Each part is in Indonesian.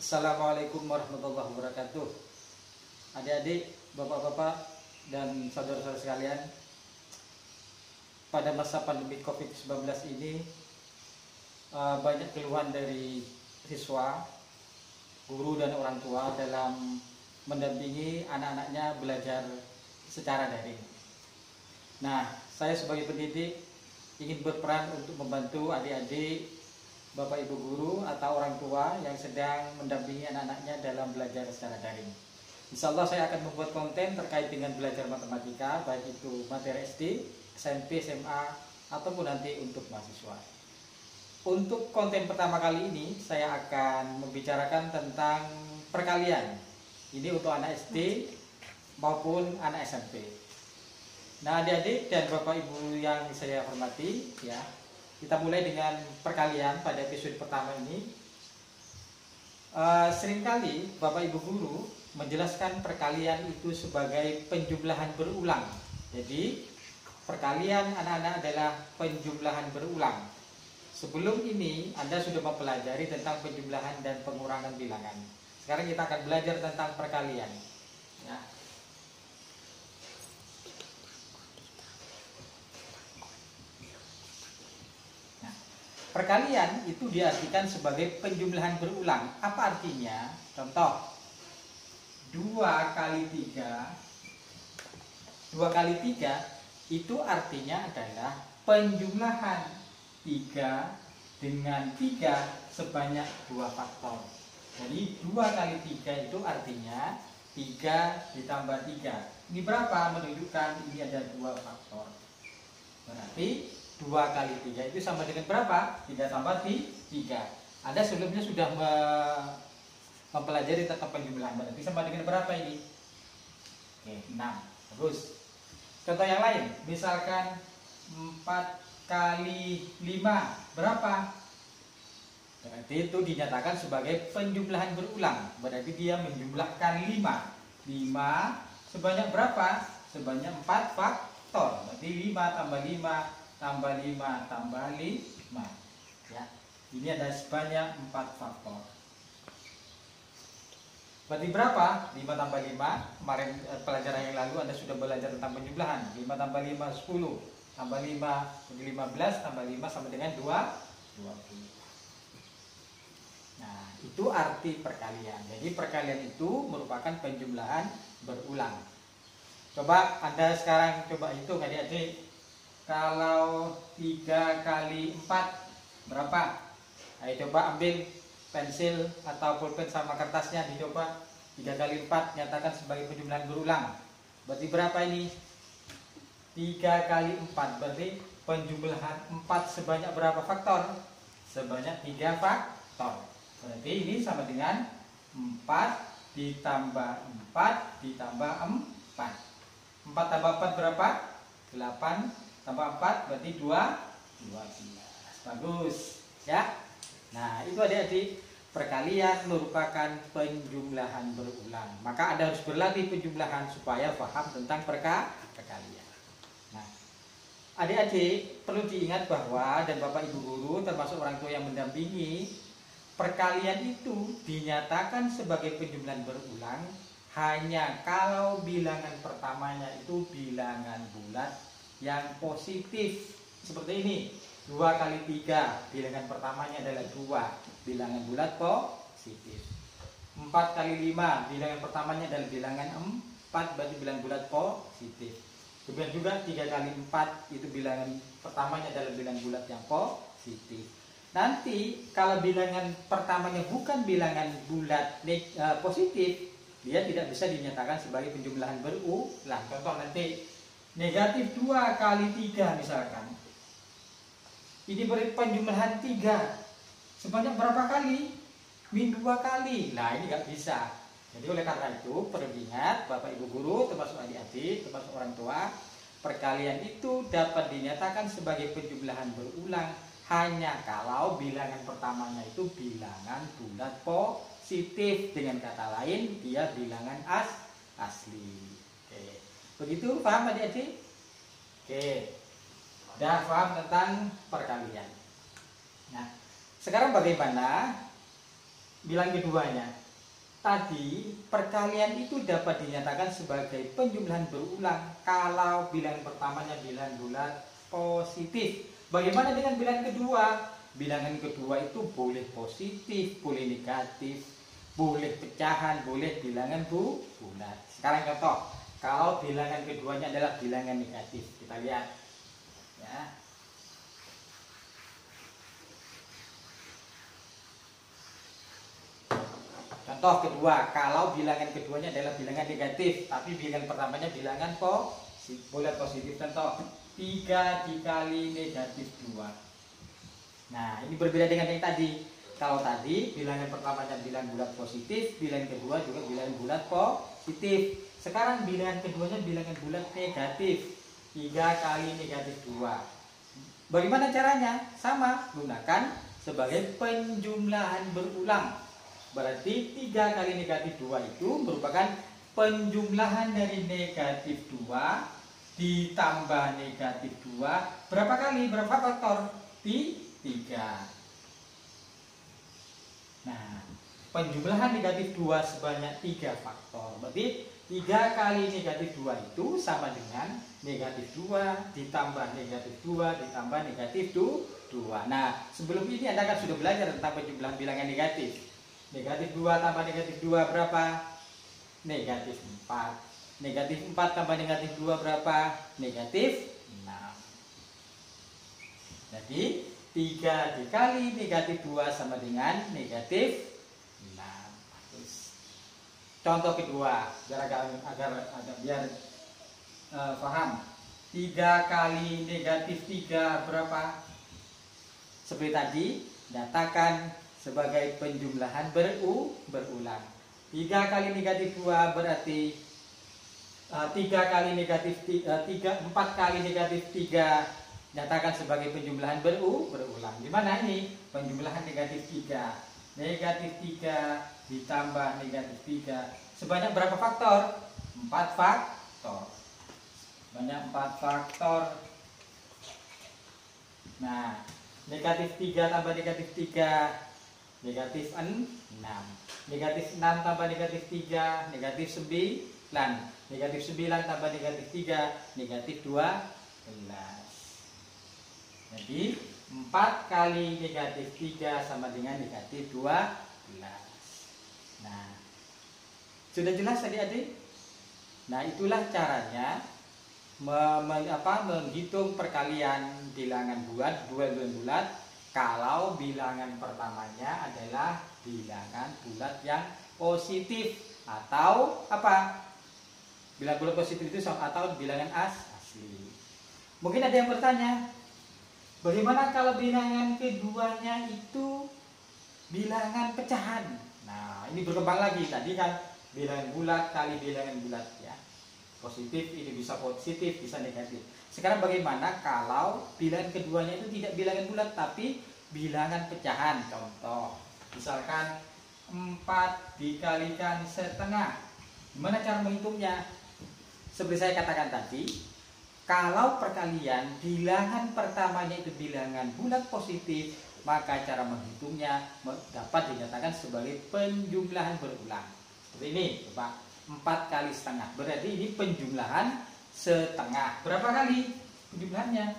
Assalamualaikum warahmatullahi wabarakatuh. Adik-adik, bapak-bapak, dan saudara-saudara sekalian, pada masa pandemi COVID-19 ini banyak keluhan dari siswa, guru, dan orang tua dalam mendampingi anak-anaknya belajar secara daring. Nah, saya sebagai pendidik ingin berperan untuk membantu adik-adik, bapak ibu guru atau orang tua yang sedang mendampingi anak-anaknya dalam belajar secara daring. Insya Allah saya akan membuat konten terkait dengan belajar matematika, baik itu materi SD, SMP, SMA, ataupun nanti untuk mahasiswa. Untuk konten pertama kali ini saya akan membicarakan tentang perkalian. Ini untuk anak SD maupun anak SMP. Nah, adik-adik dan bapak ibu yang saya hormati, ya, kita mulai dengan perkalian pada episode pertama ini. Seringkali bapak ibu guru menjelaskan perkalian itu sebagai penjumlahan berulang. Jadi perkalian anak-anak adalah penjumlahan berulang. Sebelum ini Anda sudah mempelajari tentang penjumlahan dan pengurangan bilangan. Sekarang kita akan belajar tentang perkalian, ya. Perkalian itu diartikan sebagai penjumlahan berulang. Apa artinya? Contoh, 2 kali 3 itu artinya adalah penjumlahan 3 dengan 3 sebanyak 2 faktor. Jadi 2 kali 3 itu artinya 3 ditambah 3. Ini berapa? Menunjukkan ini ada 2 faktor. Berarti 2 kali 3 itu sama dengan berapa? 3 tambah 3. Anda sebelumnya sudah mempelajari tentang penjumlahan. Berarti sama dengan berapa ini? Oke, 6. Terus contoh yang lain, misalkan 4 kali 5 berapa? Berarti itu dinyatakan sebagai penjumlahan berulang. Berarti dia menjumlahkan 5. 5 sebanyak berapa? Sebanyak 4 faktor. Berarti 5 tambah 5 tambah 5 tambah 5, ya. Ini ada sebanyak 4 faktor. Berarti berapa? 5 tambah 5. Kemarin pelajaran yang lalu Anda sudah belajar tentang penjumlahan. 5 tambah 5 10. Tambah 5 jadi 15, tambah 5 sama dengan 20. Nah, itu arti perkalian. Jadi perkalian itu merupakan penjumlahan berulang. Coba Anda sekarang coba hitung adik-adik. Kalau 3 kali 4 berapa? Ayo coba ambil pensil atau pulpen sama kertasnya, dicoba. 3 kali 4 nyatakan sebagai penjumlahan berulang. Berarti berapa ini? 3 kali 4 berarti penjumlahan 4 sebanyak berapa faktor? Sebanyak 3 faktor. Berarti ini sama dengan 4 ditambah 4 ditambah 4. 4 tambah 4 berapa? 8 tambah 4 berarti 12. Bagus, ya. Nah, itu adik-adik, perkalian merupakan penjumlahan berulang. Maka Anda harus berlatih penjumlahan supaya paham tentang perkalian. Nah, adik-adik perlu diingat bahwa, dan bapak ibu guru termasuk orang tua yang mendampingi, perkalian itu dinyatakan sebagai penjumlahan berulang hanya kalau bilangan pertamanya itu bilangan bulat yang positif. Seperti ini, 2 kali 3 bilangan pertamanya adalah 2, bilangan bulat positif. 4 kali 5 bilangan pertamanya adalah bilangan 4, berarti bilangan bulat positif. Kemudian juga 3 kali 4 itu bilangan pertamanya adalah bilangan bulat yang positif. Nanti kalau bilangan pertamanya bukan bilangan bulat positif, dia tidak bisa dinyatakan sebagai penjumlahan berulang. Contoh nanti negatif 2 kali 3 misalkan. Ini beri penjumlahan 3. Sebanyak berapa kali? Min 2 kali. Nah, ini nggak bisa. Jadi oleh karena itu perlu diingat bapak ibu guru termasuk adik-adik termasuk orang tua, perkalian itu dapat dinyatakan sebagai penjumlahan berulang hanya kalau bilangan pertamanya itu bilangan bulat positif. Dengan kata lain, dia bilangan asli. Oke. Begitu, paham adik-adik? Oke, udah paham tentang perkalian. Nah, sekarang bagaimana bilangan keduanya. Tadi perkalian itu dapat dinyatakan sebagai penjumlahan berulang kalau bilangan pertamanya bilangan bulat positif. Bagaimana dengan bilangan kedua? Bilangan kedua itu boleh positif, boleh negatif, boleh pecahan, boleh bilangan bulat. Sekarang contoh, kalau bilangan keduanya adalah bilangan negatif, kita lihat ya. Contoh kedua, kalau bilangan keduanya adalah bilangan negatif, tapi bilangan pertamanya bilangan bulat positif. Contoh, 3 dikali negatif 2. Nah, ini berbeda dengan yang tadi. Kalau tadi bilangan pertamanya bilangan bulat positif, bilangan kedua juga bilangan bulat positif. Sekarang bilangan keduanya bilangan bulat negatif, 3 kali negatif 2. Bagaimana caranya? Sama, gunakan sebagai penjumlahan berulang. Berarti 3 kali negatif 2 itu merupakan penjumlahan dari negatif 2 ditambah negatif 2. Berapa kali? Berapa faktor? 3. Nah, penjumlahan negatif 2 sebanyak 3 faktor. Berarti 3 kali negatif 2 itu sama dengan negatif 2 ditambah negatif 2 ditambah negatif 2. Nah, sebelum ini Anda kan sudah belajar tentang penjumlahan bilangan negatif. Negatif 2 tambah negatif 2 berapa? Negatif 4. Negatif 4 tambah negatif 2 berapa? Negatif 6. Jadi 3 dikali negatif 2 sama dengan negatif 6. Contoh kedua, biar paham. 3 kali negatif 3 berapa? Seperti tadi, datakan sebagai penjumlahan berulang. 3 kali negatif 2 berarti 4 kali negatif 3 nyatakan sebagai penjumlahan berulang. Di mana ini? Penjumlahan negatif 3. Negatif 3 ditambah negatif 3. Sebanyak berapa faktor? 4 faktor. Banyak 4 faktor. Nah, negatif 3 tambah negatif 3 negatif 6. Negatif 6 tambah negatif 3 negatif 9. Negatif 9 tambah negatif 3 negatif 12. Jadi 4 kali negatif 3 sama dengan negatif 12. Nah, sudah jelas adik-adik? Nah, itulah caranya menghitung perkalian bilangan bulat kalau bilangan pertamanya adalah bilangan bulat yang positif atau apa? Bilangan bulat positif itu atau bilangan asli. Mungkin ada yang bertanya, bagaimana kalau bilangan keduanya itu bilangan pecahan? Nah, ini berkembang lagi. Tadi kan bilangan bulat kali bilangan bulat ya. Positif ini bisa positif, bisa negatif. Sekarang bagaimana kalau bilangan keduanya itu tidak bilangan bulat tapi bilangan pecahan? Contoh, misalkan 4 dikalikan setengah. Gimana cara menghitungnya? Seperti saya katakan tadi, kalau perkalian bilangan pertamanya itu bilangan bulat positif, maka cara menghitungnya dapat dinyatakan sebagai penjumlahan berulang. Seperti ini, coba 4 kali setengah. Berarti ini penjumlahan setengah. Berapa kali penjumlahannya?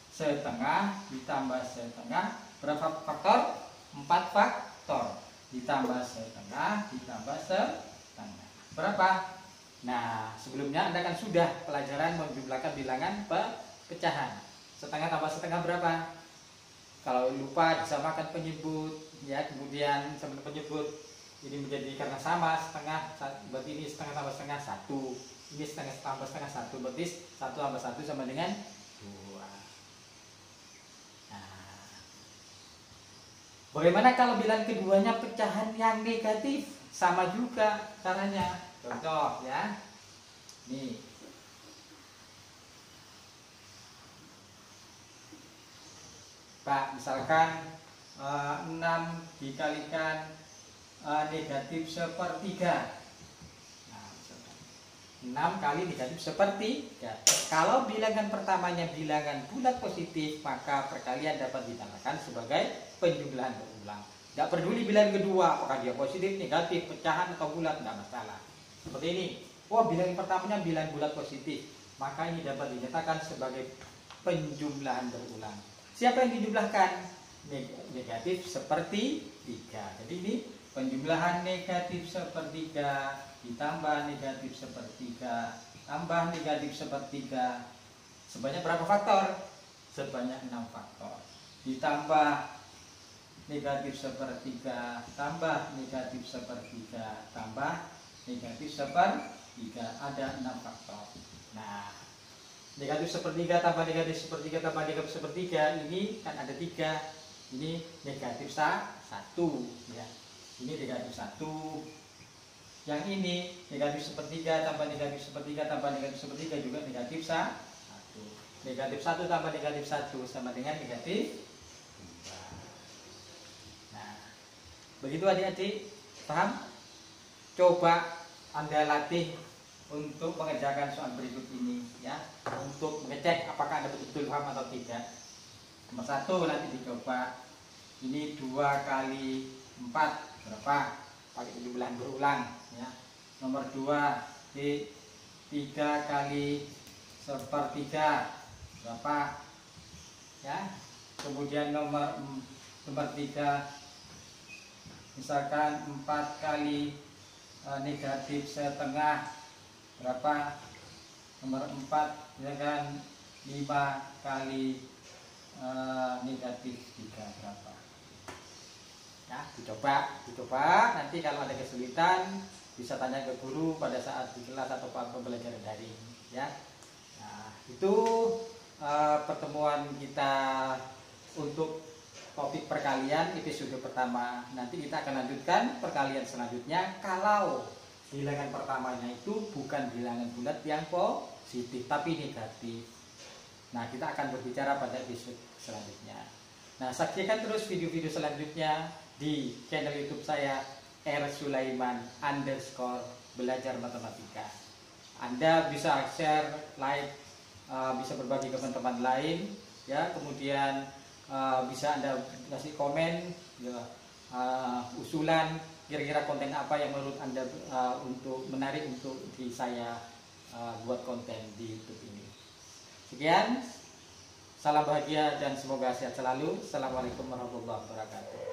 Setengah ditambah setengah. Berapa faktor? 4 faktor. Ditambah setengah ditambah setengah. Berapa? Nah, sebelumnya Anda kan sudah pelajaran menjumlahkan bilangan pecahan. Setengah tambah setengah berapa? Kalau lupa disamakan penyebut ya, kemudian sama penyebut ini menjadi karena sama setengah, berarti ini setengah tambah setengah 1. Ini setengah tambah setengah 1, berarti 1 tambah 1 sama dengan 2. Nah, bagaimana kalau bilangan keduanya pecahan yang negatif? Sama juga caranya. Contoh ya. Nih. Pak, misalkan 6 dikalikan negatif sepertiga. Nah, 6 kali negatif sepertiga. Kalau bilangan pertamanya bilangan bulat positif, maka perkalian dapat dinamakan sebagai penjumlahan berulang. Tidak peduli bilangan kedua apakah dia positif, negatif, pecahan atau bulat, tidak masalah. Seperti ini. Oh, bilangan pertamanya bilangan bulat positif, maka ini dapat dinyatakan sebagai penjumlahan berulang. Siapa yang dijumlahkan? Negatif sepertiga. Jadi ini penjumlahan negatif sepertiga ditambah negatif sepertiga tambah negatif sepertiga sebanyak berapa faktor? Sebanyak 6 faktor. Ditambah negatif sepertiga tambah negatif sepertiga tambah negatif sepertiga, ada 6 faktor. Nah, negatif sepertiga tambah negatif sepertiga tambah negatif sepertiga ini kan ada 3. Ini negatif 1 ya. Ini negatif 1. Yang ini negatif sepertiga tambah negatif sepertiga tambah negatif sepertiga juga negatif 1. Negatif 1 tambah negatif 1 sama dengan negatif 2. Nah, begitu adik-adik, paham? Coba Anda latih untuk mengerjakan soal berikut ini ya, untuk mengecek apakah Anda betul-betul paham atau tidak. Nomor 1 nanti dicoba. Ini 2 kali 4 berapa? Pakai penjumlahan berulang ya. Nomor 2 di 3 kali sepertiga berapa? Ya. Kemudian nomor 3 misalkan 4 kali negatif setengah berapa? Nomor 4 misalkan 5 kali negatif 3 berapa? Ya, dicoba. Nanti kalau ada kesulitan bisa tanya ke guru pada saat di kelas atau pembelajaran daring ya. Nah, itu pertemuan kita untuk topik perkalian episode pertama. Nanti kita akan lanjutkan perkalian selanjutnya kalau bilangan pertamanya itu bukan bilangan bulat yang positif tapi negatif. Nah, kita akan berbicara pada episode selanjutnya. Nah, saksikan terus video-video selanjutnya di channel YouTube saya @sulaiman_belajar matematika. Anda bisa share, like, bisa berbagi ke teman-teman lain, ya. Kemudian bisa Anda kasih komen, ya, usulan kira-kira konten apa yang menurut Anda untuk menarik untuk saya buat konten di YouTube ini. Sekian, salam bahagia dan semoga sehat selalu. Assalamualaikum warahmatullahi wabarakatuh.